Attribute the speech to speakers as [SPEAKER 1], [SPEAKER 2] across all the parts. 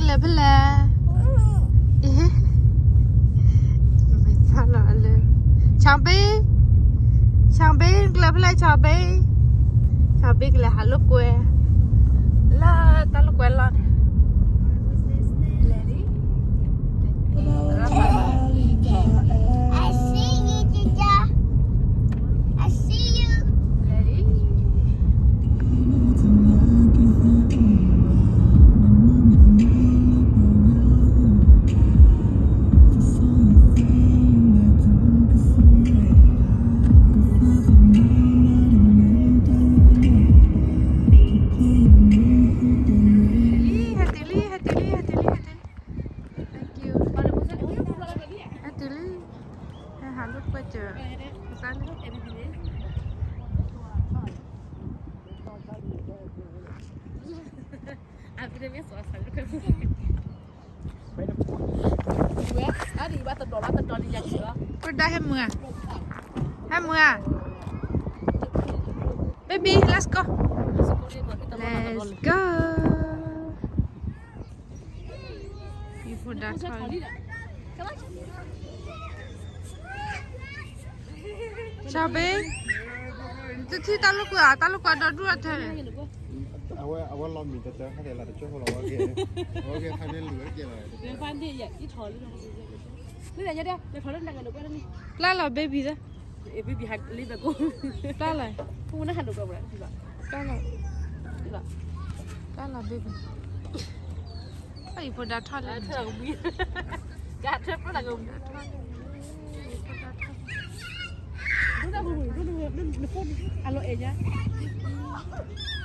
[SPEAKER 1] เลยเพลเอ๊ะไม่ฟังเลยชาวเบ้เลยเพลชาวเบ้ก็เลยหาลูกกวยล่าตาลูกกวยล่ะ
[SPEAKER 2] I see you, Tita. I see you.
[SPEAKER 1] Udah Hemua baby let's go udah Cabe itu taluk ada dua teh
[SPEAKER 3] awal lom minta cerเขาเดี๋ยวเราจะช่วยเราโอเคใครเล่นเหลือเกี่ยวอะไรเดี๋ยวฟันที่อย่าที่ถอนนี่ไหนจะได้ไปถอนเรื่องดังกันหรือเปล่านี่
[SPEAKER 1] ล่าเรา baby จ้ะ
[SPEAKER 3] baby had leave a go
[SPEAKER 1] ล่าอะไร
[SPEAKER 3] พูดน่าหันดูกับอะไรที่บ้าน
[SPEAKER 1] ล่าเรา baby ไอ้พอดัดทอดเลย
[SPEAKER 3] เธอมีการเธอเป็นอะไรกันดูนะดูพูดอร่อยเองนะ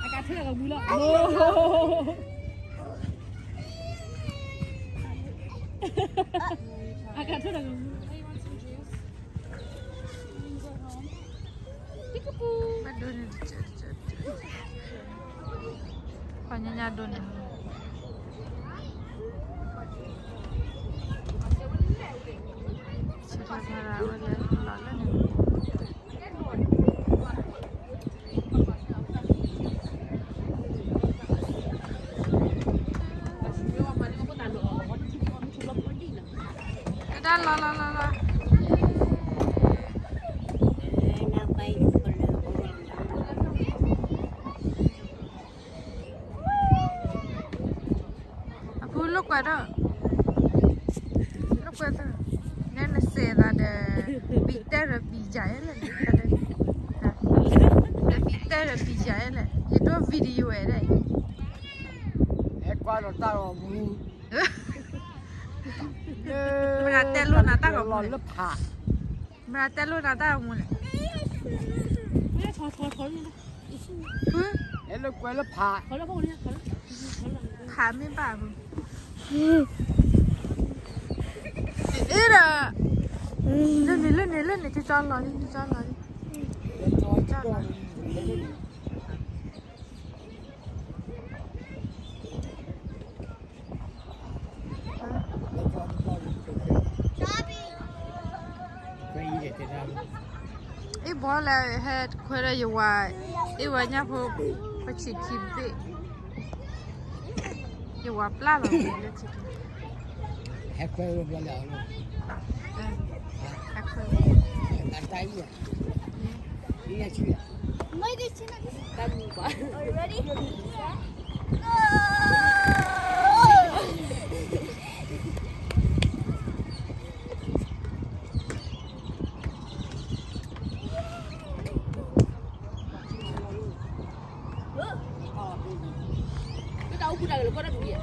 [SPEAKER 3] อาการเธอกับมือละโอ้อาการเธอกับมือ
[SPEAKER 1] มาดูนี่ขอญาติดูนี่สุดท้ายเราเลยหล่อแล้วเนี่ยได้ละพูดลูกกว่าเด้อนั่นน่ะเสียดายเด้อปีเตอร์ปีใจเลยปีเตอร์ปีใจเลยยี่ตัววิดีโอเลย
[SPEAKER 3] Quando stavo
[SPEAKER 1] Fratello Natale
[SPEAKER 3] lo pa.
[SPEAKER 1] Fratello Natale mule.
[SPEAKER 3] E lo quello pa.
[SPEAKER 1] Pa mi pa. Era. Lên này cho nó đi. Ít bỏ lại hết khơi ra nhiều hoài ít vào nhà phụ phải chỉ kìm tệ nhiều hoài plá là mình lên chỉ
[SPEAKER 3] Hết quay luôn rồi luôn.
[SPEAKER 1] hết khơi
[SPEAKER 3] Bàn tay gì? Đi ra chưa?
[SPEAKER 2] Mới đi trên này.
[SPEAKER 3] Tâm quá.
[SPEAKER 2] Are you ready? Yeah.
[SPEAKER 3] Cái đâu cũng đây là có đất gì?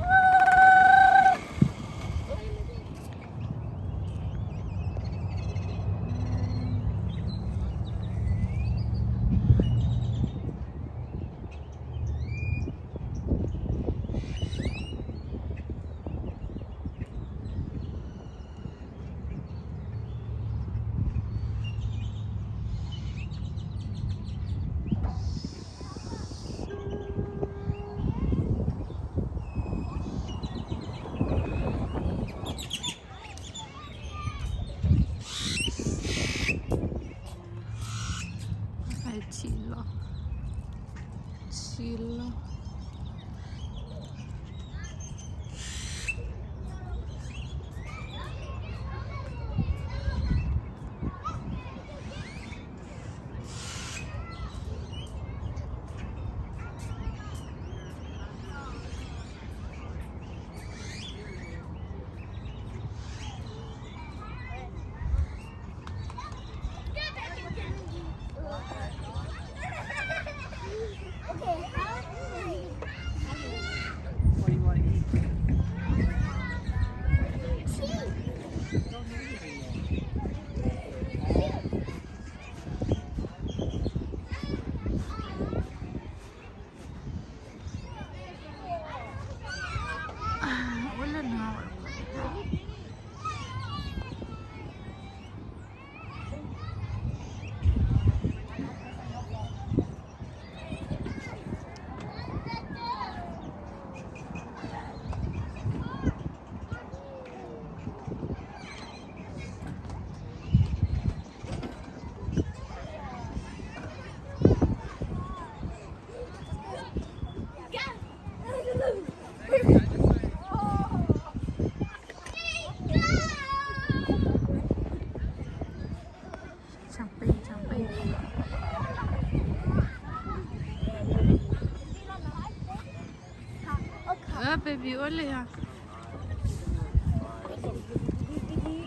[SPEAKER 1] baby only ha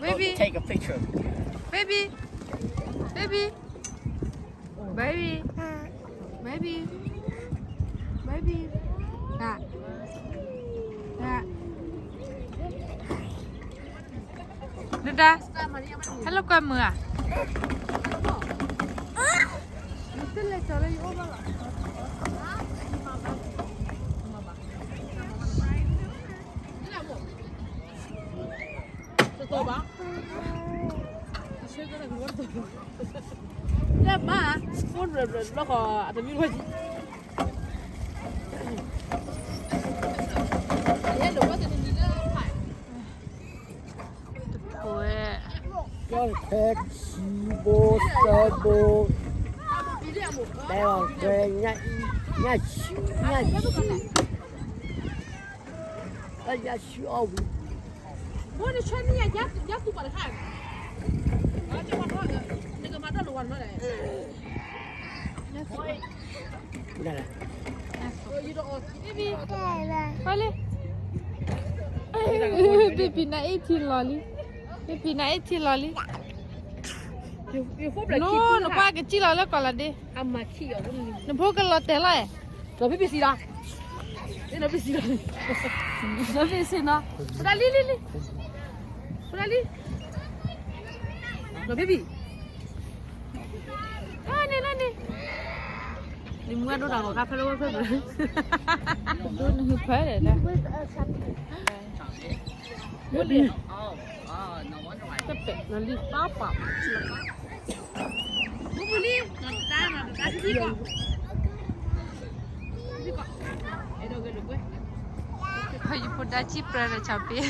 [SPEAKER 1] baby
[SPEAKER 3] Take a picture.
[SPEAKER 1] baby baby baby baby baby nè nè được đã hello con mưa à
[SPEAKER 4] Ya ma, phun rồi nó có tầm như vậy.
[SPEAKER 1] ôi
[SPEAKER 5] Con khét xì bố sơ bố Đây là kê nhá nhá xíu nhá xíu Đây nhá xíu ổng
[SPEAKER 4] 我的圈里也都把它看，啊，这玩意那个马上都玩出来，
[SPEAKER 5] Đây này
[SPEAKER 4] 一个哦，baby，
[SPEAKER 1] Oleh. Baby nak 18 loli. Baby nak 18 loli.
[SPEAKER 4] 有货不来
[SPEAKER 1] No, no pa kecil loli kalau deh.
[SPEAKER 4] 阿妈去哦，
[SPEAKER 1] Nampak kalau teh lah.
[SPEAKER 4] 老 baby 死了，你老 baby 死了，老 baby 死了，不打理，不打理，老 baby，
[SPEAKER 1] Ah, ni.
[SPEAKER 4] Ni muka tu dah kau kafe lo kafe ber.
[SPEAKER 1] Tu nak hipai dah.
[SPEAKER 4] Boleh. Cepet nanti apa? Boleh. Nanti sini kok. Sini kok. Gue.
[SPEAKER 1] You put that chip pada cabai.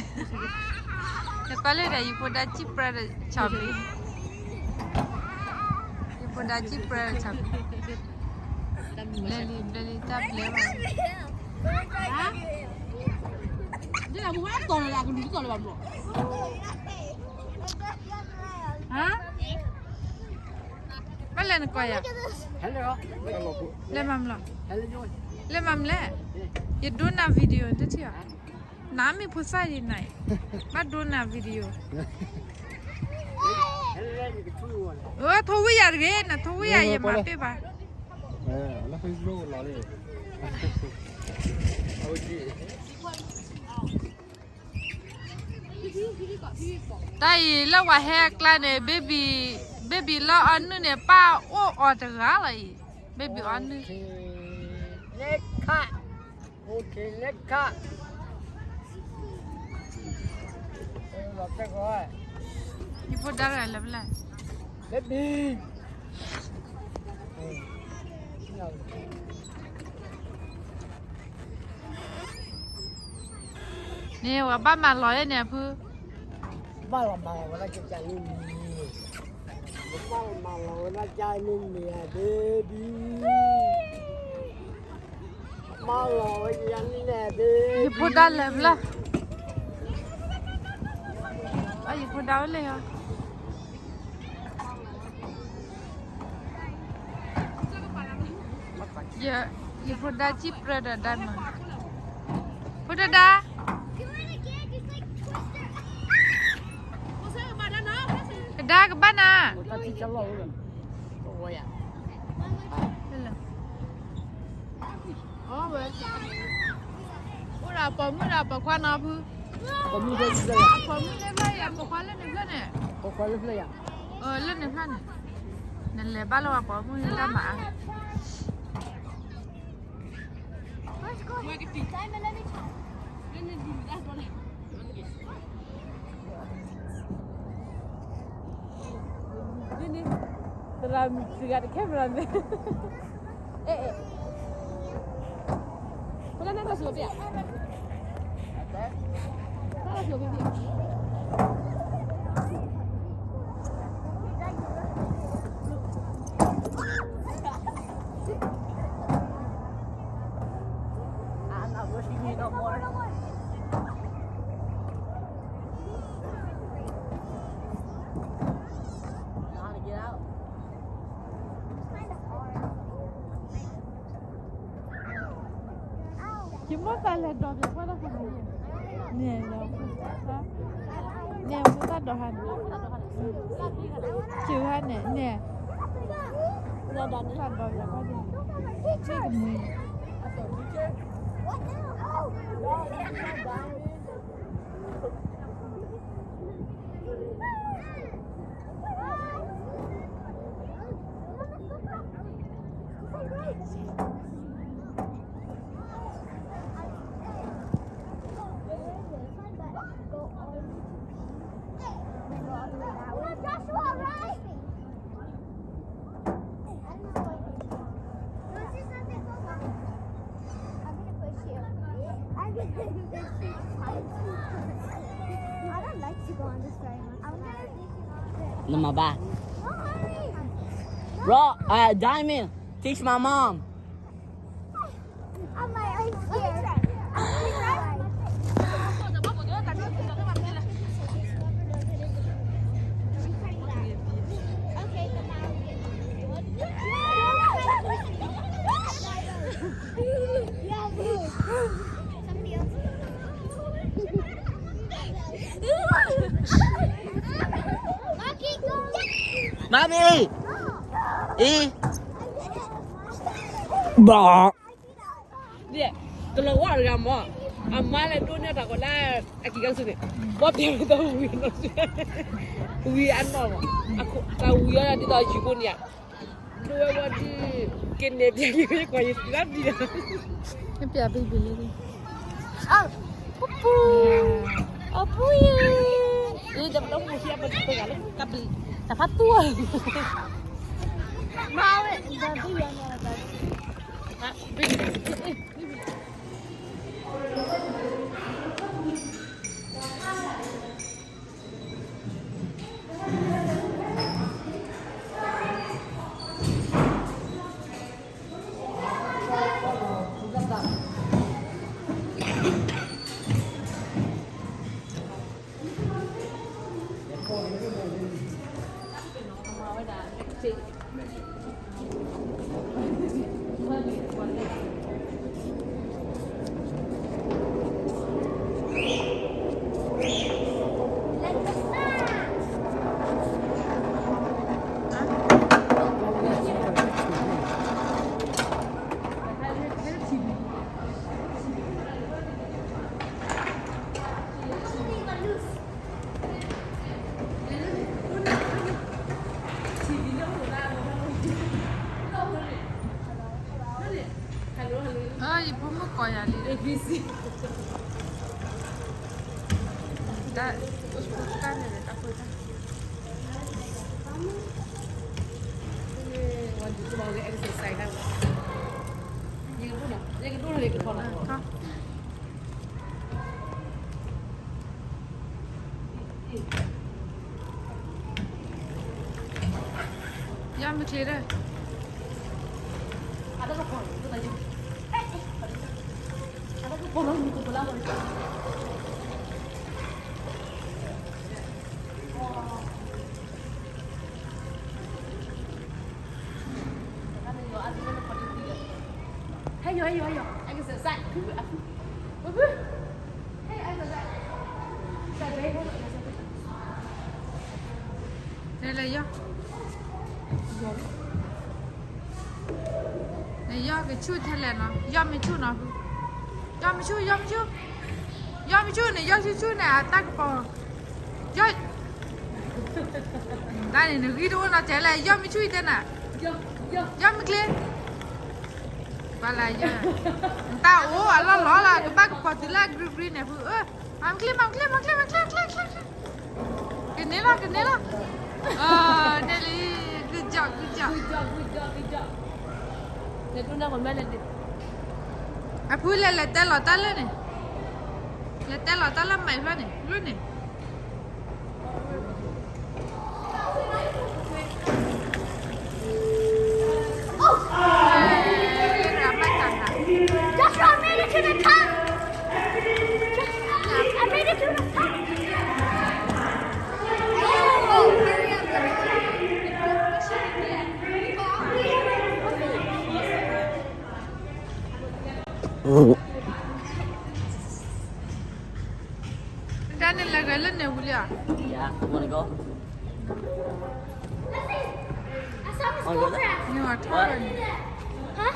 [SPEAKER 1] Kalau dah you put that chip pada cabai. You put that chip pada cabai. Beli tak lewat.
[SPEAKER 4] Hah? Dia nak buat apa lah? Aku dulu kalau bawa. Hah?
[SPEAKER 1] Mana nak kau ya?
[SPEAKER 5] Hello
[SPEAKER 1] Lemam lah.
[SPEAKER 5] Hello
[SPEAKER 1] Lemam lah. You do na video tu dia. Nami pusai di nai. Mat do na video.
[SPEAKER 5] Hello ni kecil
[SPEAKER 1] Oh, tahu ya ke? Na tahu ya ya mape ba.
[SPEAKER 3] Nó Facebook lo đi.
[SPEAKER 1] Tai la wa hack la ne baby la anu ne pa o ta ga lai. Baby anu.
[SPEAKER 5] Nekha Okay nekha Lọt ra rồi
[SPEAKER 1] You put that right level.
[SPEAKER 5] Baby
[SPEAKER 1] Nè, wa ba ma loi nè phu.
[SPEAKER 5] Ba là màu nó cho chạy lên nè Ba là màu nó chạy lên nè baby Ba là chạy lên nè baby
[SPEAKER 1] You put that level. Ah, you put that level. Yeah, you put that chip brother diamond. Put it da. Da ke mana?
[SPEAKER 5] Người ta chỉ cho lâu rồi Ôi à
[SPEAKER 1] Oh, well. Ura pa kwa na phu.
[SPEAKER 5] Có mua đây đây à
[SPEAKER 1] Pa mu le ba ya pa kwa le ne pha ne.
[SPEAKER 5] Có khoai lớp đây à
[SPEAKER 1] Le ne pha ne. Nên le ba lo pa mu ta ma.
[SPEAKER 4] Dalam sigat kamera ni. Kau nak nak suap ya? Kau nak suap ya?
[SPEAKER 5] Anak gue sini nomor
[SPEAKER 1] Cuma kalau dog apa dah kena. nè đâu đó nè không có đồ hành trừ hai nè nè ra đó nữa hành rồi là có đi chơi cái mì
[SPEAKER 2] I don't like to go on this very much.
[SPEAKER 5] Number back. Bro, Diamond, teach my mom.
[SPEAKER 2] I'm like, I'm scared.
[SPEAKER 5] Mommy! E! Bỏ!
[SPEAKER 4] Dia, kalau war kamu, amal itu ni tak kau lah, aku kan sini. Buat dia tahu win nasi. Win ano? Aku tahu ya nanti tahu juga ni ya. Dua wadi kene dia ni kau istilah dia.
[SPEAKER 1] cái bia bị đi
[SPEAKER 4] Pupu, apa ya? Ini jam dong mesti apa tu kan? Kabel, dapat tua.
[SPEAKER 2] Mau it, the video
[SPEAKER 1] ibu mau kau ya li dah terus bukan ada apa dah
[SPEAKER 4] Wanti tu bawa exercise kan? Yang kedua lagi kepala.
[SPEAKER 1] ya mikir dah
[SPEAKER 4] Ada apa? Itu tadi. Ada apa? Orang itu belakang. Ayo, anh exercise. Hey, exercise. Saya
[SPEAKER 1] đây là do này do cái chui thay là nó do mình chui nó do mình chui này do chui này tắt bò do đây này nó ghi đâu nó chạy lại do mình chui tên à do mình clear và là do tao ố lo là cái bác của từ là green này vừa mang clear cái này là Nelly good job
[SPEAKER 4] Dia tu nak mana dia?
[SPEAKER 1] Apu le te lo ta le ne. Le te lo ta la mai fa ne. Lu ne.
[SPEAKER 2] Joshua, I made it to the top! I made it to the top! Oh, hurry up.
[SPEAKER 1] နဲ့လက်ရလက်နေဘူးလား
[SPEAKER 5] Yeah, wanna go?
[SPEAKER 2] I saw the school crap.
[SPEAKER 1] ညောထားတယ်
[SPEAKER 2] Huh?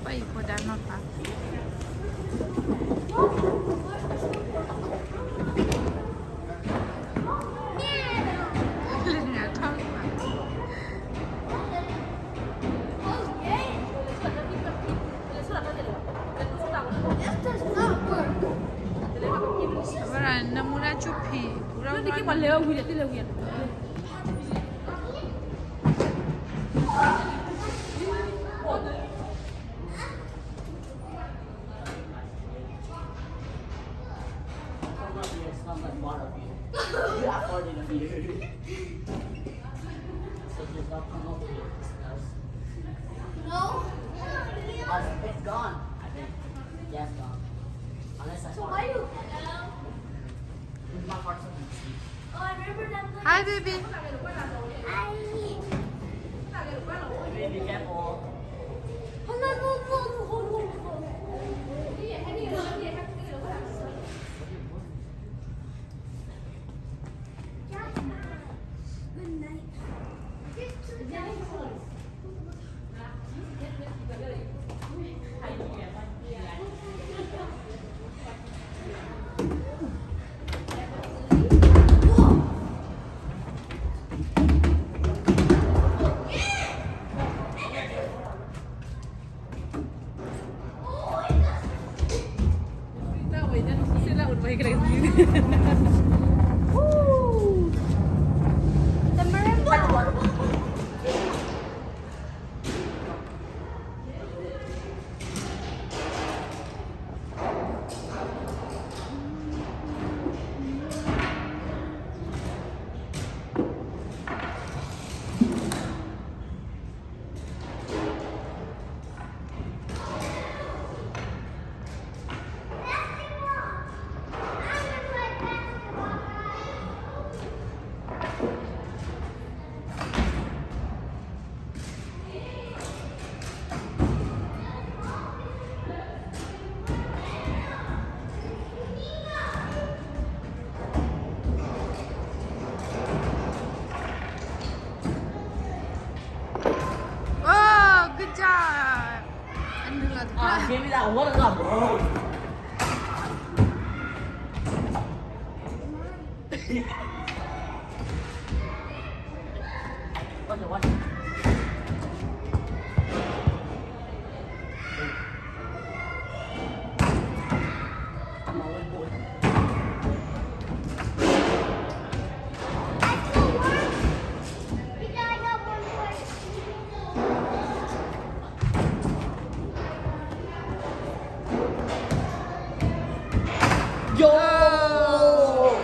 [SPEAKER 1] ပိုက်ပေါ်တယ်နော်ပါလက်နေထားပါ
[SPEAKER 2] This does not work.
[SPEAKER 1] ဘယ်ရနမူနာချူဖီဘူရော
[SPEAKER 4] ဒီကမလဲဝီတယ်တိလဲဝီတယ်
[SPEAKER 5] You afforded a beer. So just not come over here.
[SPEAKER 2] No.
[SPEAKER 5] It's gone, I think. Yeah, it's gone. Unless I
[SPEAKER 2] So
[SPEAKER 5] bought
[SPEAKER 2] why
[SPEAKER 5] it.
[SPEAKER 2] you?
[SPEAKER 5] My heart's open.
[SPEAKER 2] Oh, I remember that place.
[SPEAKER 1] Hi baby
[SPEAKER 2] Hi.
[SPEAKER 5] Baby, be careful.
[SPEAKER 2] Hold on, hold on. Good night. The marimba.
[SPEAKER 1] oh good job and look
[SPEAKER 5] Give me that one up, bro. Watch it. I'm a little boy.
[SPEAKER 2] I still work. You gotta go one more.
[SPEAKER 5] Yo!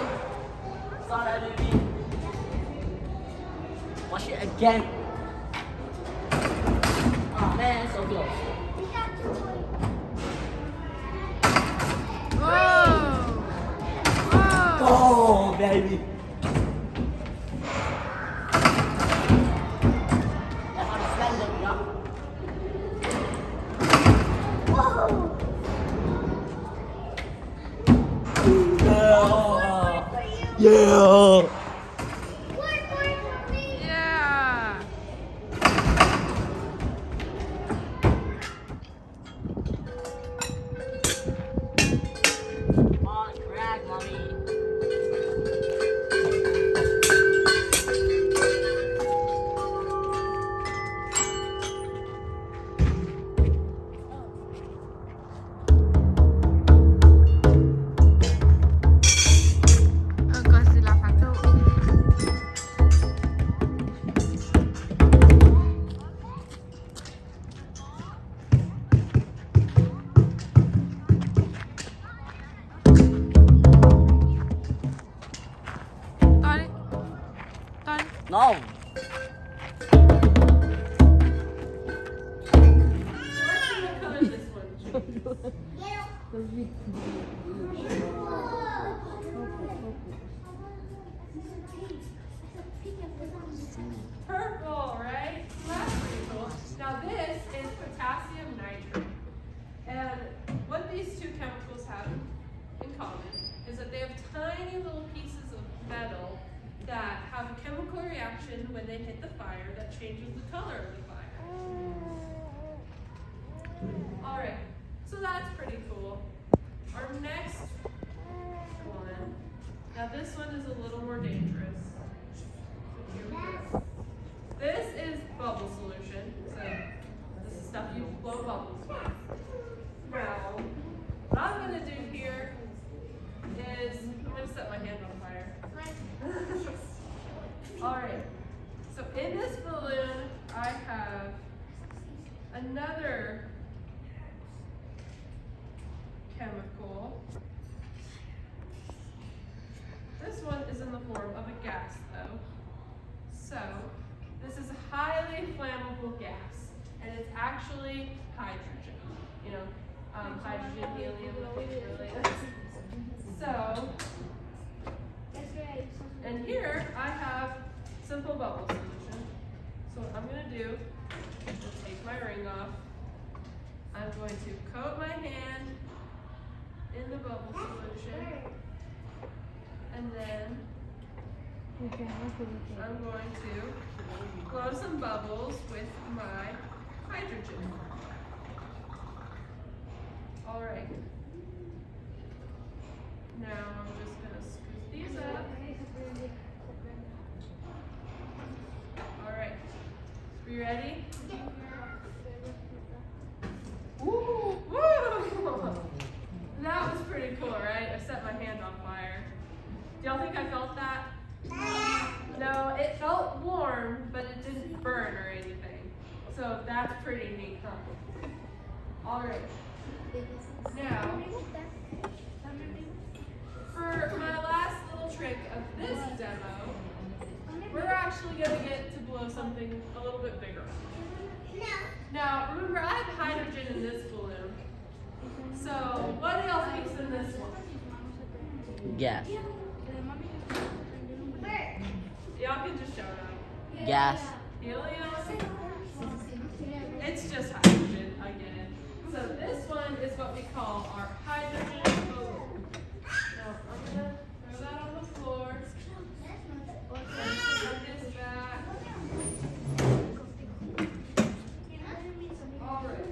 [SPEAKER 5] Saw that baby. Watch it again. Oh man, so close.
[SPEAKER 2] You got to wait.
[SPEAKER 1] oh oh
[SPEAKER 5] Oh, baby. That's how to slam them, yeah.
[SPEAKER 2] Whoa.
[SPEAKER 5] Yeah. Yeah.
[SPEAKER 2] One more for me.
[SPEAKER 1] yeah
[SPEAKER 5] On crack, mommy.
[SPEAKER 1] Godzilla fatto Tony Tony
[SPEAKER 5] No.
[SPEAKER 4] Purple, right? That's pretty cool. Now this is potassium nitrate. conserve the fire. All right, so that's pretty cool. Our next one, now this one is a little more dangerous. So here we go. This is bubble solution. So this is stuff you blow bubbles with. Now, what I'm gonna do here is, I'm gonna set my hand on fire. All right, so in this balloon, I have another chemical. This one is in the form of a gas though. So, this is a highly flammable gas, and it's actually hydrogen. You know, hydrogen, helium, nothing related. So, and here I have simple bubble solution. So what I'm gonna do is take my ring off. I'm going to coat my hand in the bubble solution, and then I'm going to blow some bubbles with my hydrogen. All right. Now I'm just going to scoop these up. All right. Are you ready? Woo! Woo! That was pretty cool, right? I set my hand on fire. Do y'all think I felt that? No, it felt warm, but it didn't burn or anything. So that's pretty neat, huh? All right. Now, for my last little trick of this demo, we're actually going to get to blow something a little bit bigger. Now, remember, I have hydrogen in this balloon. So, what do y'all think's in this one?
[SPEAKER 5] Gas.
[SPEAKER 4] Y'all can just shout out.
[SPEAKER 5] Gas.
[SPEAKER 4] Helium? It's just hydrogen again. So this one is what we call our hydrogen balloon. Now, I'm going to throw that on the floor. Put this back. All right.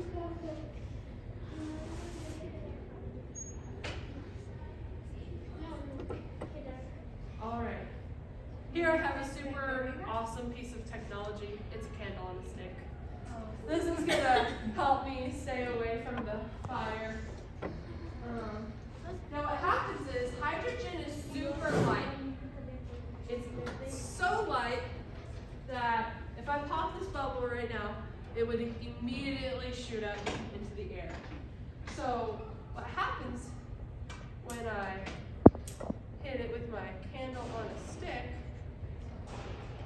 [SPEAKER 4] All right. Here I have a super awesome piece of technology. It's a candle on a stick. This is gonna help me stay away from the fire. Now what happens is hydrogen is super light. It's so light that if I pop this bubble right now, it would immediately shoot up into the air. So what happens when I hit it with my candle on a stick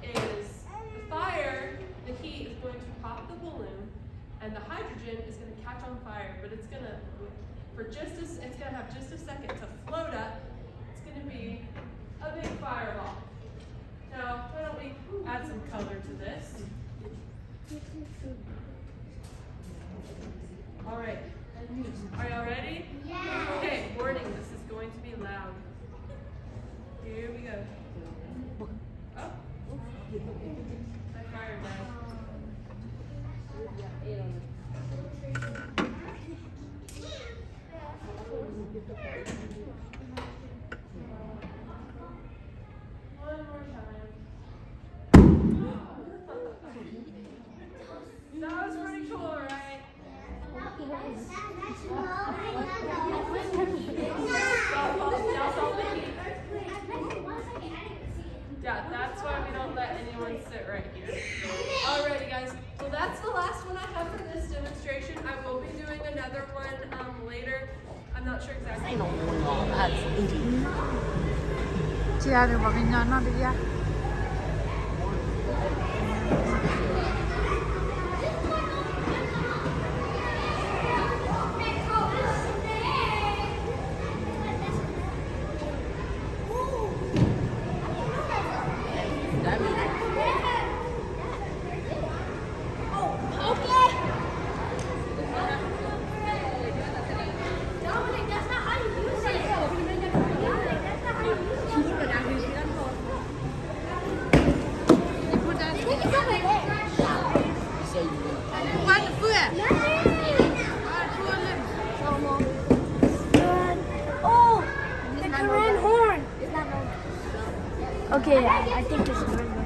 [SPEAKER 4] is the fire, the heat is going to pop the balloon, and the hydrogen is going to catch on fire, but it's going to, it's going to have just a second to float up. It's going to be a big fireball. Now, why don't we add some color to this? All right. Are y'all ready? Yeah. Okay, warning, this is going to be loud. Here we go. Oh. My fire died. One more time. That was pretty cool, right? Yeah, that's why we don't let anyone sit right here. Alrighty guys, well that's the last one I have for this demonstration. I will be doing another one later. I'm not sure exactly.
[SPEAKER 1] Chị ăn được vào cái nhón nó đi ra.
[SPEAKER 2] Okay, I think it's November.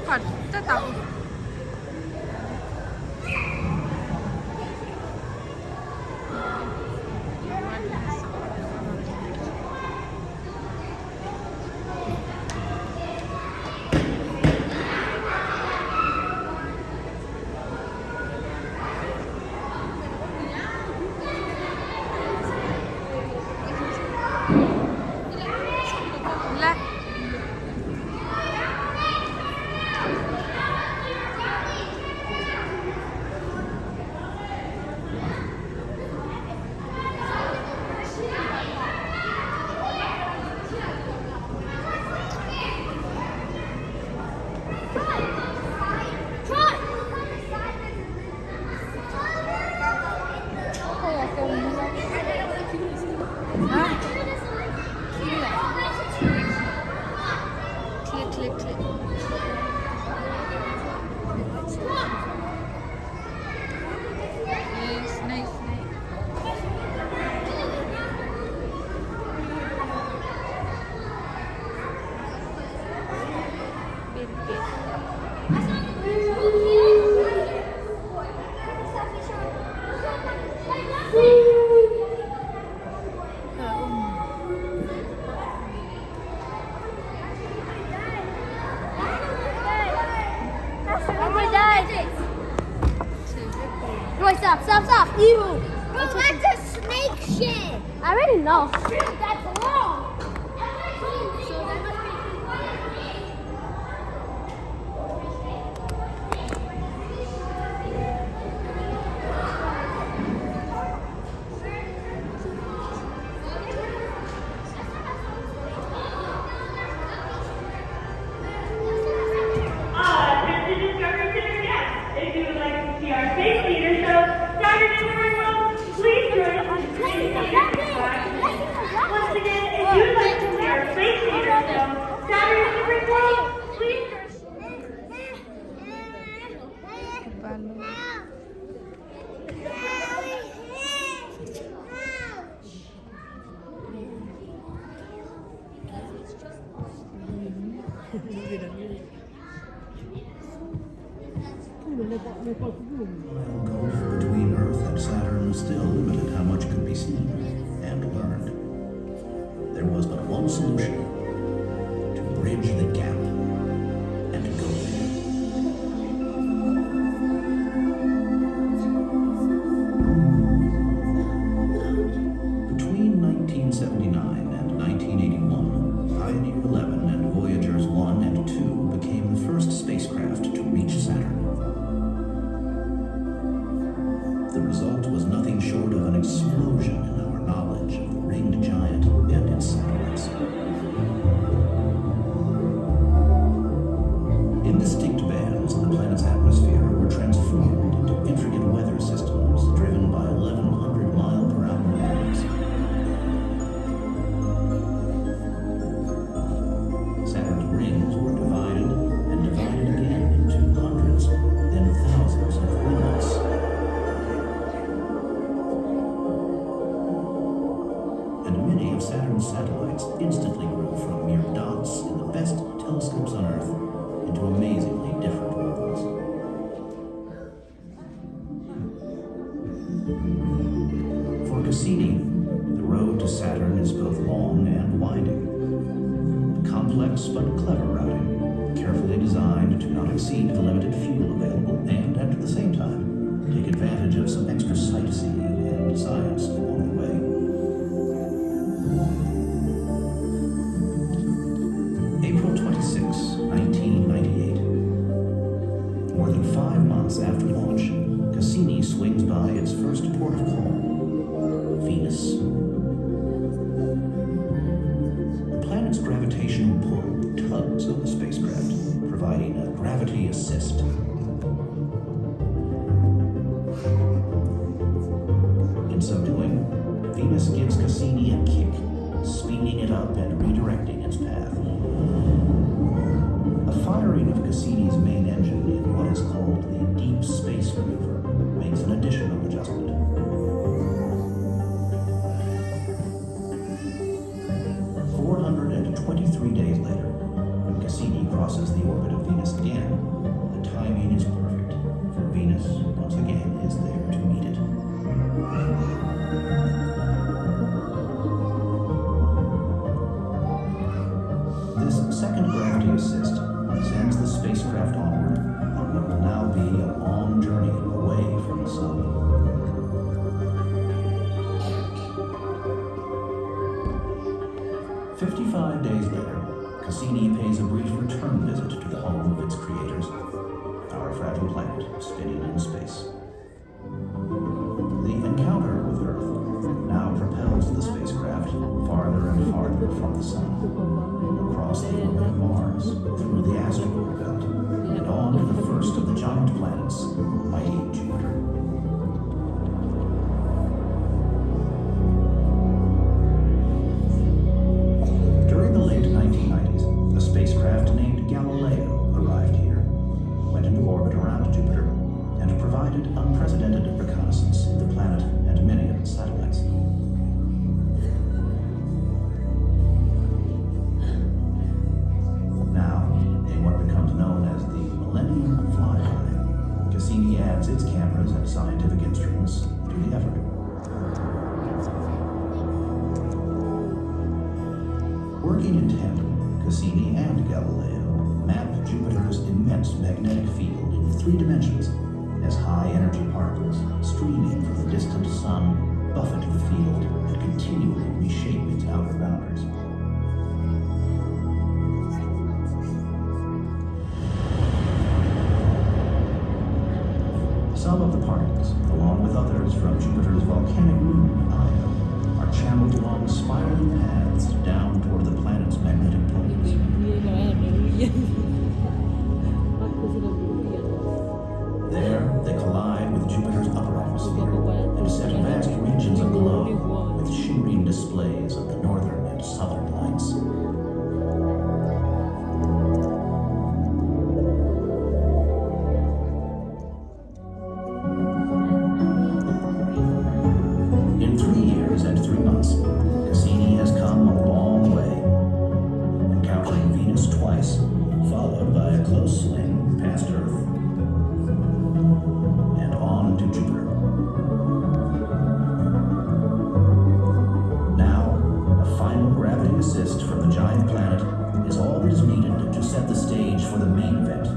[SPEAKER 1] Phật tất tàu là click click click snake snake
[SPEAKER 2] Roy, stop. Ew. Bro, that's a snake shit. I already know. That's long. So that must
[SPEAKER 6] To Discovery Center guests, if you would like to see our space theater show, Saturday Morning World, please join us in the Once again, if you would like to see our space theater show, Saturday Morning World, please join us.
[SPEAKER 7] Gulf between Earth and Saturn still limited how much could be seen and learned. There was but one solution: to bridge the gap and go there. Between 1979 and 1981, Pioneer 11 and Voyagers 1 and 2 became the first spacecraft to reach Saturn. The result was nothing short of an explosion in our knowledge of the ringed giant and its satellites. Indistinct bands in the planet's atmosphere were transformed into intricate weather systems driven by 1,100 mile-per-hour winds. Saturn's rings were divided and divided again into hundreds, then thousands of ringlets. And many of Saturn's satellites instantly grew from mere dots in the best telescopes on Earth into amazingly different worlds. For Cassini, the road to Saturn is both long and winding. Complex but clever routing, carefully designed to not exceed the limited fuel available and, at the same time, take advantage of some extra sightseeing and science along the way. April 26, 1998. More than 5 months after launch, Cassini swings by its first port of call, Venus. The planet's gravitational pull tugs on the spacecraft, providing a gravity assist. its path. A firing of Cassini's main engine in what is called the deep space maneuver makes an additional adjustment. 423 days later, when Cassini crosses the orbit of Venus again, the timing is perfect, for Venus once again is there to meet it. This second gravity assist sends the spacecraft onward on what will now be a long journey away from the Sun. "55 days later, Cassini pays a brief return visit to the home of its creators, our fragile planet spinning in space. The encounter with Earth now propels the spacecraft farther and farther from the Sun, across the orbit of Mars, through the asteroid belt, and on to the first of the giant planets, mighty Jupiter. During the late 1990s, a spacecraft named Galileo arrived here, went into orbit around Jupiter, and provided unprecedented reconnaissance of the planet and many of its satellites. Now, in what becomes known as the Millennium Flyby, Cassini adds its cameras and scientific instruments to the effort. Working in tandem, Cassini and Galileo map Jupiter's immense magnetic field in 3 dimensions as high-energy particles streaming from the distant Sun buffet the field and continually reshape its outer boundaries. Some of the particles, along with others from Jupiter's volcanic moon, Io, are channeled along spiraling paths down toward the planet's magnetic poles. There, they collide with Jupiter's upper atmosphere and set vast regions aglow with shimmering displays of the northern and southern lights. In 3 years and 3 months, Cassini has come a long way, encountering Venus twice, followed by a close swing past Earth, and on to Jupiter. Now, a final gravity assist from the giant planet is all that is needed to set the stage for the main event,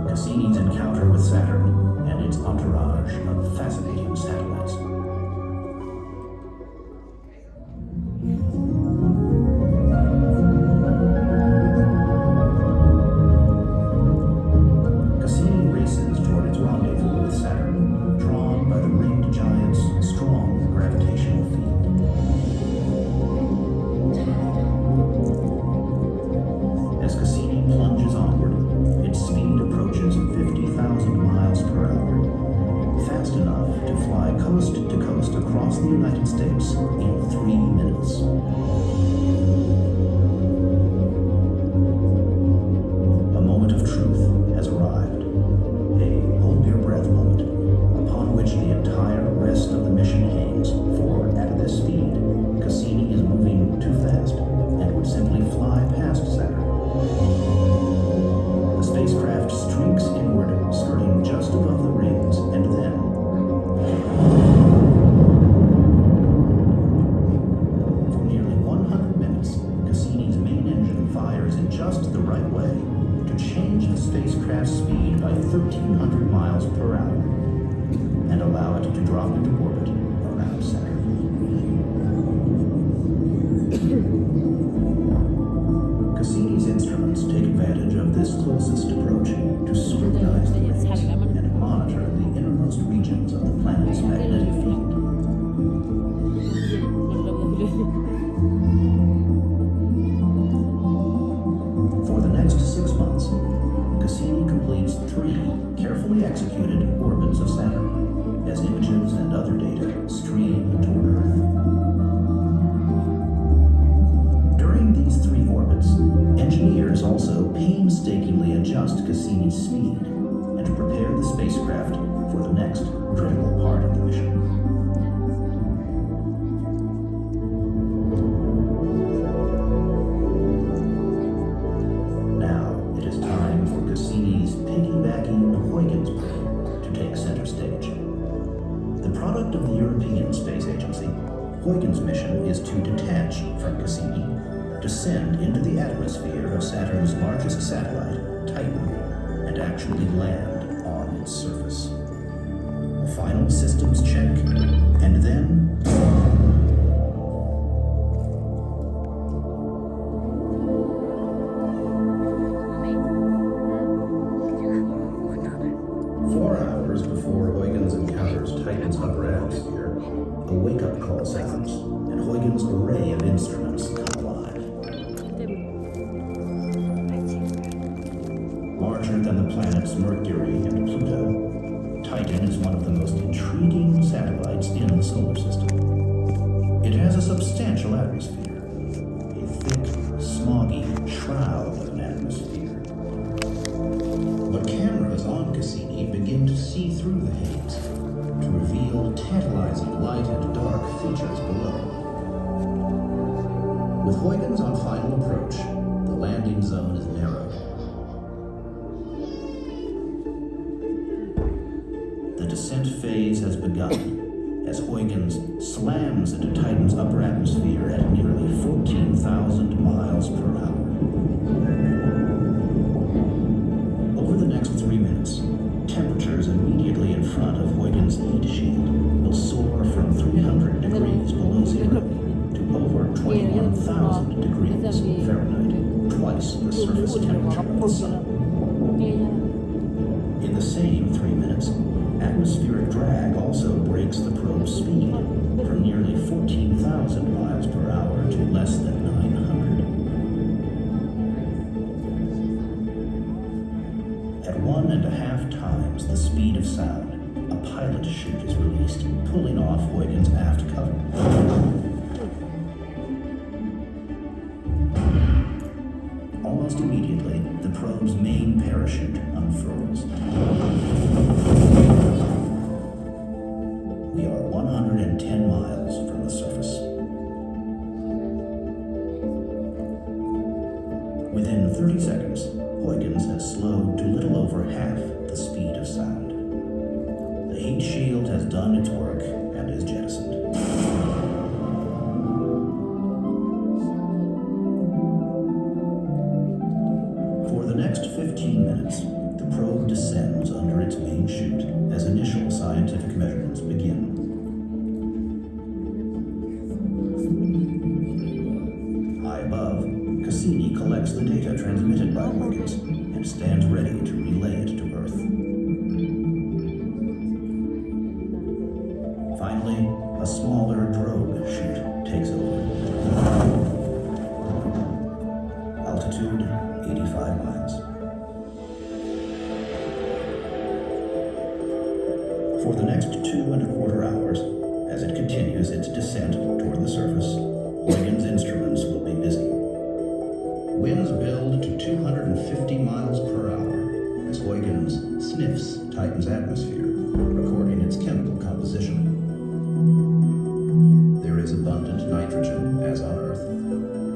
[SPEAKER 7] Cassini's encounter with Saturn and its entourage of fascinating satellites. Cassini races toward its rendezvous with Saturn, drawn by the ringed giant's strong gravitational field. As Cassini plunges onward, its speed approaches 50,000 miles per hour, fast enough to fly coast to coast across the United States in 3 minutes. A moment of truth has arrived, a hold-your-breath moment, upon which the entire rest of the mission hangs, for at this speed, Cassini is moving too fast and would simply fly past Saturn. The spacecraft streaks inward, skirting just above the rings, and then... For nearly 100 minutes, Cassini's main engine fires in just the right way to change the spacecraft's speed by 1,300 miles per hour and allow it to drop into orbit around Saturn. Cassini's instruments take advantage of this closest approach to scrutinize the rings and monitor the innermost regions of the planet's magnetic field. For the next 6 months, Cassini completes 3 carefully executed orbits of Saturn as images and other data stream toward Earth. During these 3 orbits, painstakingly adjust Cassini's speed and to prepare the spacecraft for the next critical part of the mission. Now it is time for Cassini's piggybacking Huygens probe to take center stage. The product of the European Space Agency, Huygens' mission is to detach from Cassini, descend into the atmosphere of Saturn's largest satellite, Titan, and actually land on its surface. A final systems check, and then... 4 hours before Huygens encounters Titan's upper atmosphere, a wake-up call sounds, and Huygens' array of instruments come alive. Larger than the planets Mercury and Pluto, Titan is one of the most intriguing satellites in the solar system. It has a substantial atmosphere, a thick, smoggy shroud of an atmosphere. But cameras on Cassini begin to see through the haze to reveal tantalizing light and dark features below. With Huygens on final approach, the landing zone is narrowed. The descent phase has begun as Huygens slams into Titan's upper atmosphere at nearly 14,000 miles per hour. Over the next 3 minutes, temperatures immediately in front of Huygens' heat shield will soar from 300 degrees below zero to over 21,000 degrees Fahrenheit, twice the surface temperature of the Sun. In the same 3 minutes, atmospheric drag also breaks the probe's speed from nearly 14,000 miles per hour to less than 900. At 1.5 times the speed of sound, a pilot chute is released, pulling off Huygens' aft cover. Almost immediately, the probe's main parachute unfurls. We are 110 miles from the surface. Within 30 seconds, Huygens has slowed to little over half the speed of sound. The heat shield has done its work and is jettisoned. For the next 15 minutes, the probe descends under its main chute as initial scientific measurements begin. High above, Cassini collects the data transmitted by Huygens and stands ready to relay it to Earth. Finally, a smaller drogue chute takes over. Altitude 85 miles. For the next 2.25 hours, as it continues its descent toward the surface, Huygens' instruments will be busy. Winds build to 250 miles per hour as Huygens sniffs Titan's atmosphere, recording its chemical composition. There is abundant nitrogen, as on Earth,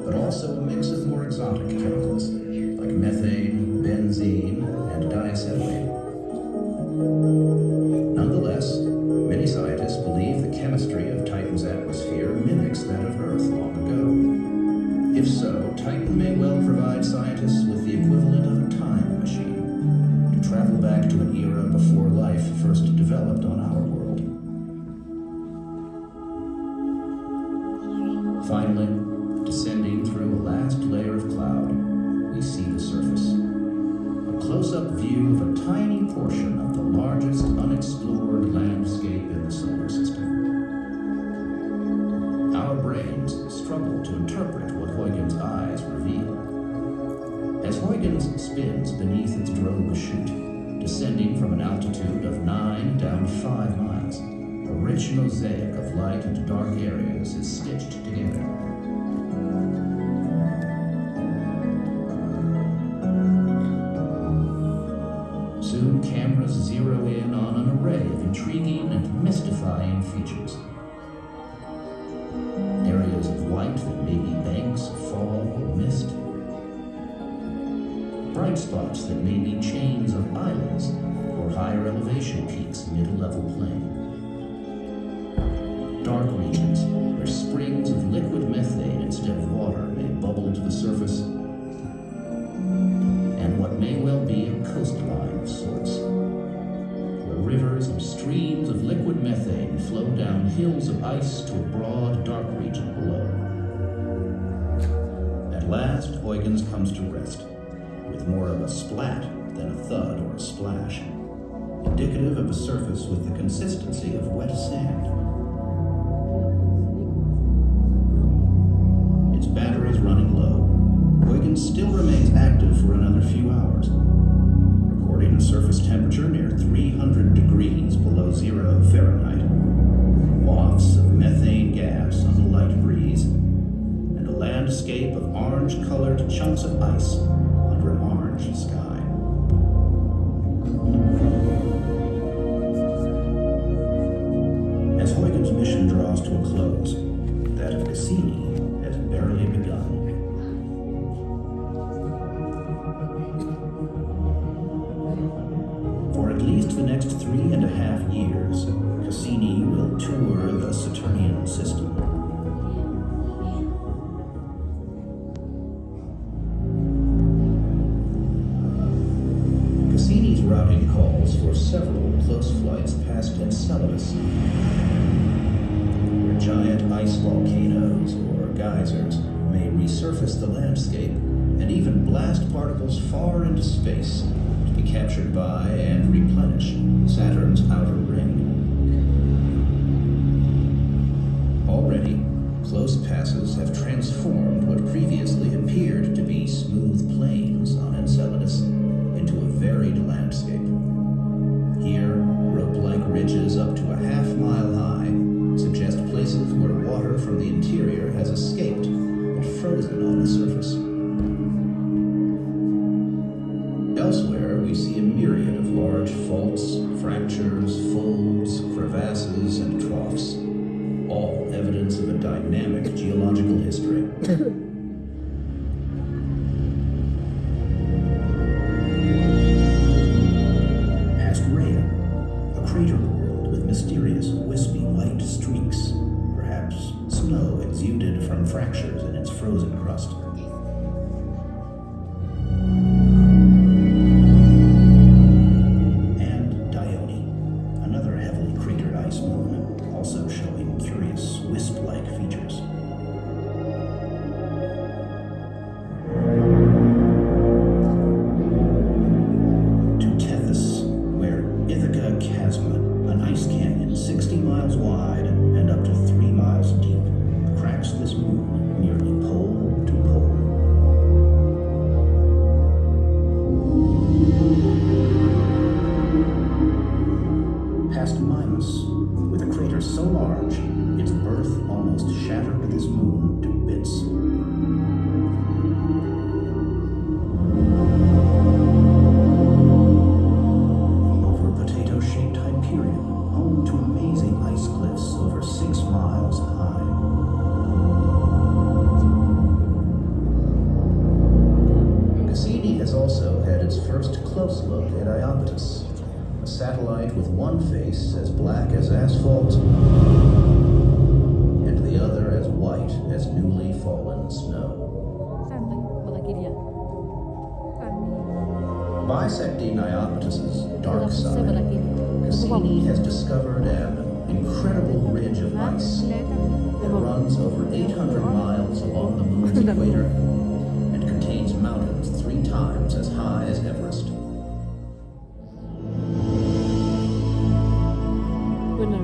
[SPEAKER 7] but also a mix of more exotic chemicals like methane, benzene, and diacetylene. Nonetheless, many scientists believe the chemistry of Titan's atmosphere mimics that of Earth long ago. If so, Titan may well provide scientists with the equivalent of a time machine to travel back to an era before life first developed on our world. Finally, descending through a last layer of cloud, we see the surface. A close-up view of a tiny portion of the largest unexplored landscape in the solar system. Our brains struggle to interpret what Huygens' eyes reveal. As Huygens spins beneath its drogue chute, descending from an altitude of 9 down to 5 miles, a rich mosaic of light and dark areas is stitched together. that may be chains of islands or higher elevation peaks mid a level plain. Dark regions where springs of liquid methane instead of water may bubble to the surface, and what may well be a coastline of sorts, where rivers and streams of liquid methane flow down hills of ice to a broad, dark region below. At last, Huygens comes to rest, with more of a splat than a thud or a splash, indicative of a surface with the consistency of wet sand. Its batteries running low, Huygens still remains active for another few hours, recording a surface temperature near 300 degrees below 0 Fahrenheit, wafts of methane gas on the light breeze, and a landscape of orange-colored chunks of ice under an orange sky. As Huygens' mission draws to a close, that of Cassini has barely begun. For at least the next 3.5 years, Cassini will tour the Saturnian system. Cassini's routing calls for several close flights past Enceladus, where giant ice volcanoes or geysers may resurface the landscape and even blast particles far into space to be captured by and replenish Saturn's outer ring. Already, close passes have transformed what previously appeared to be smooth plains on Enceladus into a varied landscape. Here, rope-like ridges up to a half-mile high suggest places where water from the interior has escaped and frozen on the surface. Elsewhere, we see a myriad of large faults, fractures, folds, crevasses, and troughs, all evidence of a dynamic geological history. Past Rhea, a crater world with mysterious, wispy white streaks, perhaps snow exuded from fractures in its frozen crust. And Dione, another heavily cratered ice moon, also showing curious wisp-like features. To Tethys, where Ithaca Chasma, an ice canyon 60 miles wide and up to 3 miles deep, cracks this moon nearly pole to pole. Past Mimas, with a crater so large, its birth almost shattered this moon to bits. Over potato-shaped Hyperion, home to amazing ice cliffs over 6 miles high. Cassini has also had its first close look at Iapetus, a satellite with one face as black as asphalt and the other as white as newly fallen snow. Bisecting Iapetus's dark side, Cassini has discovered an incredible ridge of ice that runs over 800 miles along the moon's equator and contains mountains 3 times as high as Everest.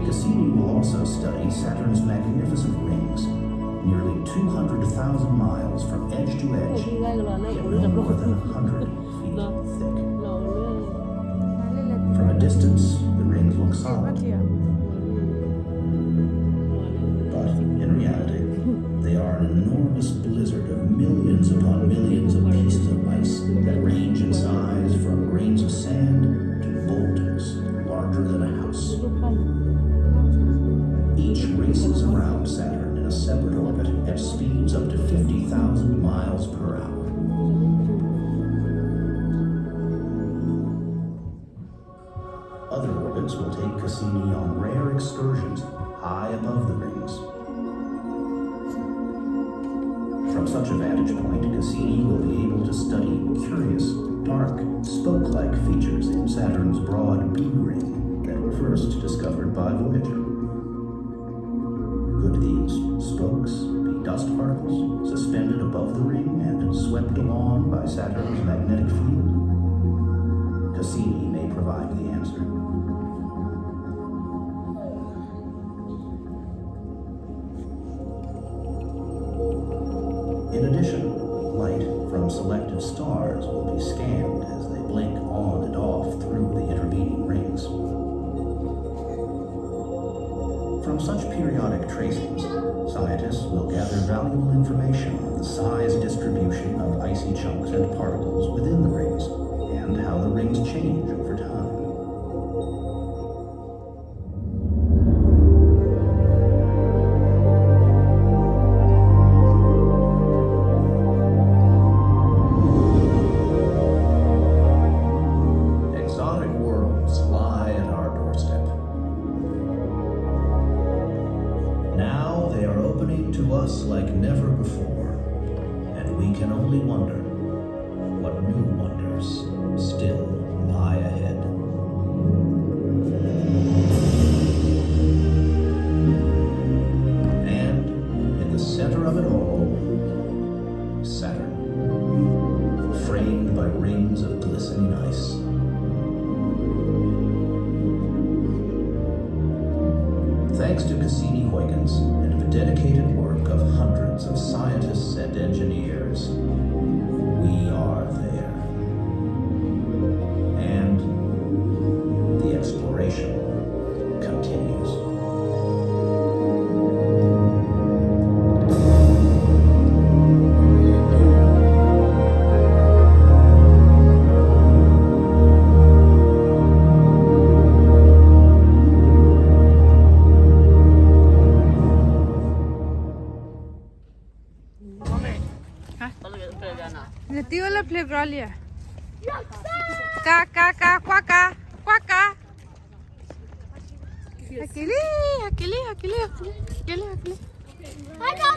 [SPEAKER 7] Cassini will also study Saturn's magnificent rings, nearly 200,000 miles from edge to edge, yet no more than 100 feet thick. From a distance, the rings look solid, but in reality, they are an enormous blizzard of millions upon millions of pieces of ice that range in size from grains of sand to boulders larger than a house. Each races around Saturn in a separate orbit at speeds up to 50,000 miles per hour. Cassini on rare excursions high above the rings. From such a vantage point, Cassini will be able to study curious, dark, spoke-like features in Saturn's broad B ring that were first discovered by Voyager. Could these spokes be dust particles suspended above the ring and swept along by Saturn's magnetic field? Cassini may provide the answer. In addition, light from selected stars will be scanned as they blink on and off through the intervening rings. From such periodic tracings, scientists will gather valuable information on the size distribution of icy chunks and particles within the rings, and how the rings change over time. Exotic worlds lie at our doorstep. Now they are opening to us like never before, and we can only wonder what new wonders still lie ahead. And in the center of it all, Saturn, framed by rings of glistening ice. Thanks to Cassini-Huygens and the dedicated work of hundreds of scientists and engineers, we are there. And the exploration continues.
[SPEAKER 1] Nati wala flavor liya. Ka, quaka. Hakili.
[SPEAKER 2] I know,